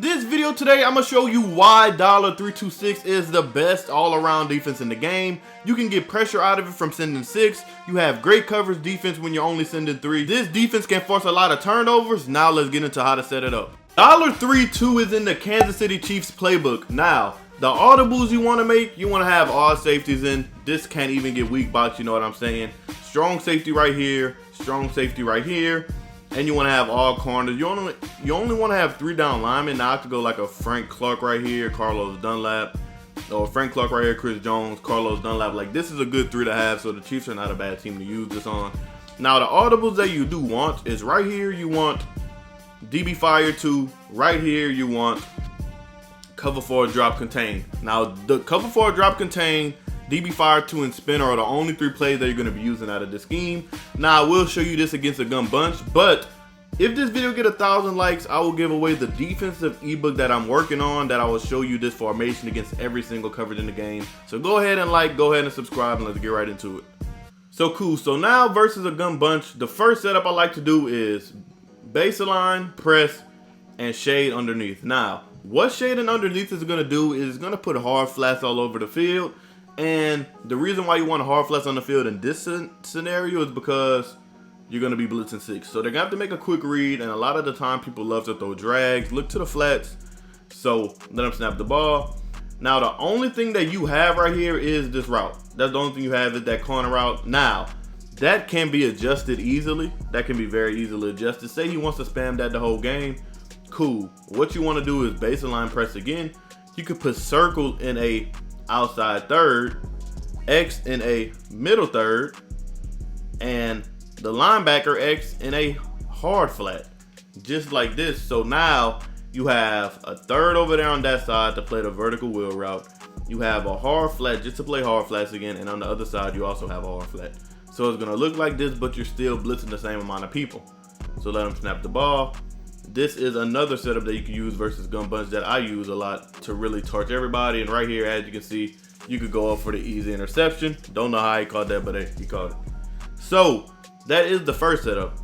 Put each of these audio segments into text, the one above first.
In this video today, I'm going to show you why $326 is the best all-around defense in the game. You can get pressure out of it from sending 6. You have great coverage defense when you're only sending 3. This defense can force a lot of turnovers. Now let's get into how to set it up. $3.2 is in the Kansas City Chiefs playbook. Now, the audibles you want to make, you want to have all safeties in. This can't even get weak box, you know what I'm saying? Strong safety right here, strong safety right here. And you want to have all corners. You only want to have 3 down linemen. Now I have to go like a Frank Clark right here, Carlos Dunlap, or Frank Clark right here, Chris Jones, Carlos Dunlap. Like, this is a good 3 to have, so the Chiefs are not a bad team to use this on. Now the audibles that you do want is right here. You want DB Fire 2. Right here you want cover 4 drop contain. Now the cover 4 drop contain, DB Fire 2 and Spinner are the only 3 plays that you're going to be using out of this scheme. Now I will show you this against a gun bunch, but if this video get 1,000 likes, I will give away the defensive ebook that I'm working on, that I will show you this formation against every single coverage in the game. So go ahead and like, go ahead and subscribe, and let's get right into it. So cool, so now versus a gun bunch, the first setup I like to do is baseline, press, and shade underneath. Now, what shading underneath is going to do is going to put hard flats all over the field. And the reason why you want hard flats on the field in this scenario is because you're going to be blitzing 6. So they're going to have to make a quick read, and a lot of the time people love to throw drags. Look to the flats, so let them snap the ball. Now the only thing that you have right here is this route. That's the only thing you have is that corner route. Now, that can be adjusted easily. That can be very easily adjusted. Say he wants to spam that the whole game. Cool. What you want to do is baseline press again. You could put circle in a outside third, X in a middle third, and the linebacker X in a hard flat, just like this. So now you have a third over there on that side to play the vertical wheel route. You have a hard flat just to play hard flats again, and on the other side you also have a hard flat. So it's gonna look like this, but you're still blitzing the same amount of people. So let them snap the ball. This is another setup that you can use versus gun bunch that I use a lot to really torch everybody. And right here, as you can see, you could go up for the easy interception. Don't know how he caught that, but hey, he caught it. So that is the first setup.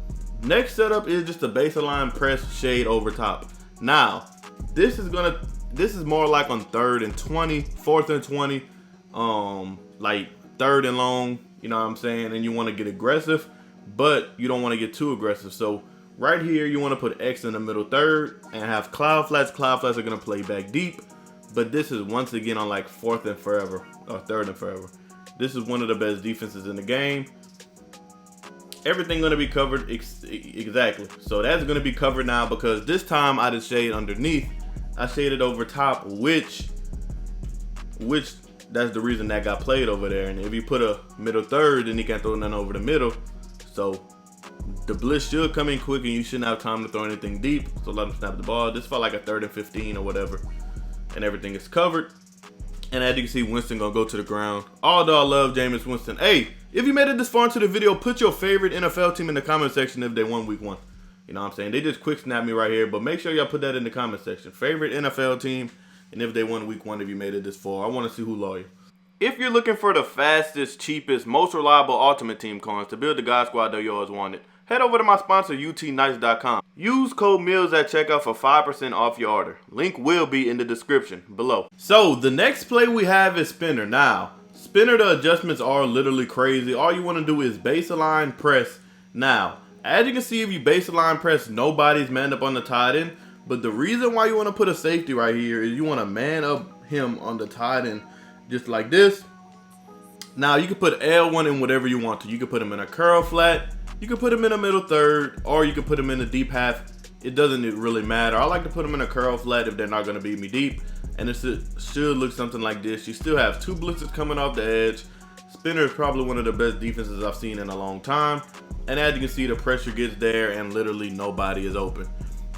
Next setup is just a baseline press shade over top. Now, this is more like on 3rd and 20, 4th and 20, like 3rd and long, you know what I'm saying? And you want to get aggressive, but you don't want to get too aggressive. So right here, you want to put X in the middle third and have cloud flats. Cloud flats are going to play back deep, but this is once again on like 4th and forever, or 3rd and forever. This is one of the best defenses in the game. Everything going to be covered exactly. So that's going to be covered now, because this time I just shade underneath. I shaded over top, which that's the reason that got played over there. And if you put a middle third, then he can't throw none over the middle. So the blitz should come in quick, and you shouldn't have time to throw anything deep. So let him snap the ball. This felt like a 3rd and 15 or whatever. And everything is covered. And as you can see, Winston gonna go to the ground. Although I love Jameis Winston. Hey, if you made it this far into the video, put your favorite NFL team in the comment section if they won week 1. You know what I'm saying? They just quick snap me right here, but make sure y'all put that in the comment section. Favorite NFL team, and if they won week 1, if you made it this far. I want to see who loyal. If you're looking for the fastest, cheapest, most reliable ultimate team coins to build the God Squad that you always wanted, head over to my sponsor, UTNice.com. Use code MILLS at checkout for 5% off your order. Link will be in the description below. So the next play we have is Spinner. Now, Spinner, the adjustments are literally crazy. All you want to do is baseline press. Now, as you can see, if you baseline press, nobody's manned up on the tight end. But the reason why you want to put a safety right here is you want to man up him on the tight end just like this. Now, you can put L1 in whatever you want to. You can put him in a curl flat. You can put him in a middle third, or you can put him in a deep half. It doesn't really matter. I like to put him in a curl flat if they're not going to beat me deep. And it should look something like this. You still have 2 blitzes coming off the edge. Spinner is probably one of the best defenses I've seen in a long time. And as you can see, the pressure gets there and literally nobody is open.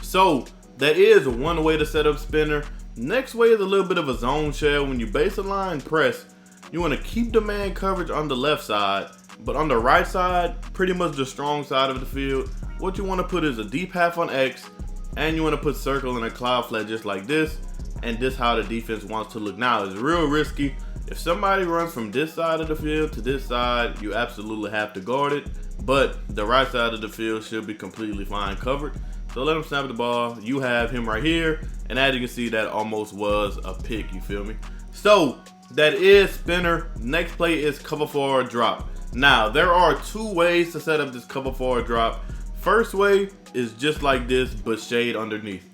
So that is one way to set up Spinner. Next way is a little bit of a zone shell. When you baseline press, you want to keep the man coverage on the left side, but on the right side, pretty much the strong side of the field, what you want to put is a deep half on X, and you want to put circle in a cloud flat just like this. And this how the defense wants to look. Now, it's real risky. If somebody runs from this side of the field to this side, you absolutely have to guard it. But the right side of the field should be completely fine covered. So let him snap the ball. You have him right here. And as you can see, that almost was a pick, you feel me? So that is spinner. Next play is cover 4 drop. Now, there are 2 ways to set up this cover 4 drop. First way is just like this, but shade underneath.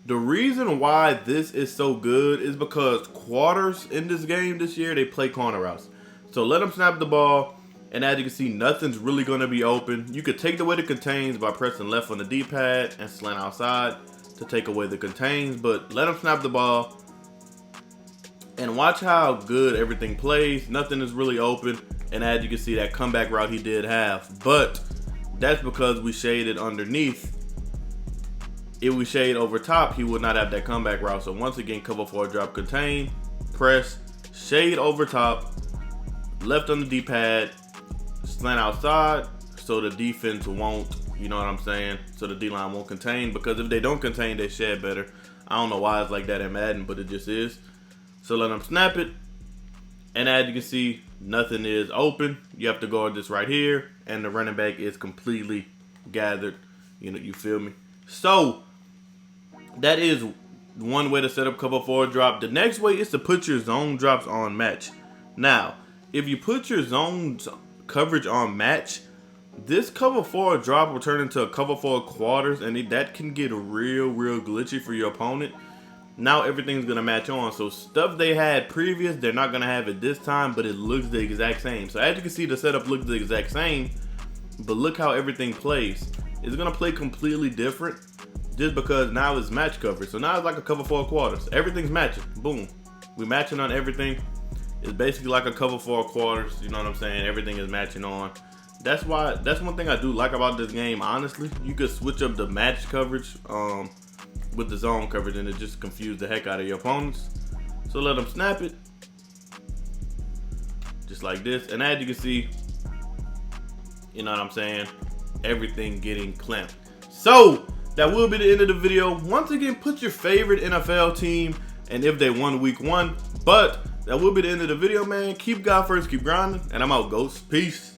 The reason why this is so good is because quarters in this game this year, they play corner routes. So let them snap the ball, and as you can see, nothing's really going to be open. You could take away the contains by pressing left on the D-pad and slant outside to take away the contains, but let them snap the ball. And watch how good everything plays. Nothing is really open, and as you can see, that comeback route he did have, but that's because we shaded underneath. If we shade over top, he would not have that comeback route. So once again, cover 4 drop, contain, press, shade over top, left on the D-pad, slant outside, so the defense won't, you know what I'm saying? So the D-line won't contain, because if they don't contain, they shed better. I don't know why it's like that in Madden, but it just is. So let them snap it, and as you can see, nothing is open. You have to guard this right here, and the running back is completely gathered. You know, you feel me? So that is one way to set up cover 4 drop. The next way is to put your zone drops on match. Now, if you put your zone coverage on match, this cover 4 drop will turn into a cover 4 quarters, and that can get real glitchy for your opponent. Now everything's gonna match on. So stuff they had previous, they're not gonna have it this time, but it looks the exact same. So as you can see, the setup looks the exact same, but look how everything plays. It's gonna play completely different just because now it's match coverage. So now it's like a cover 4 quarters. Everything's matching. Boom. We're matching on everything. It's basically like a cover 4 quarters. You know what I'm saying? Everything is matching on. That's one thing I do like about this game, honestly. You could switch up the match coverage with the zone coverage, and it just confuse the heck out of your opponents. So let them snap it. Just like this. And as you can see, you know what I'm saying? Everything getting clamped. So that will be the end of the video. Once again, put your favorite NFL team and if they won week 1. But that will be the end of the video, man. Keep God first, keep grinding, and I'm out, Ghosts. Peace.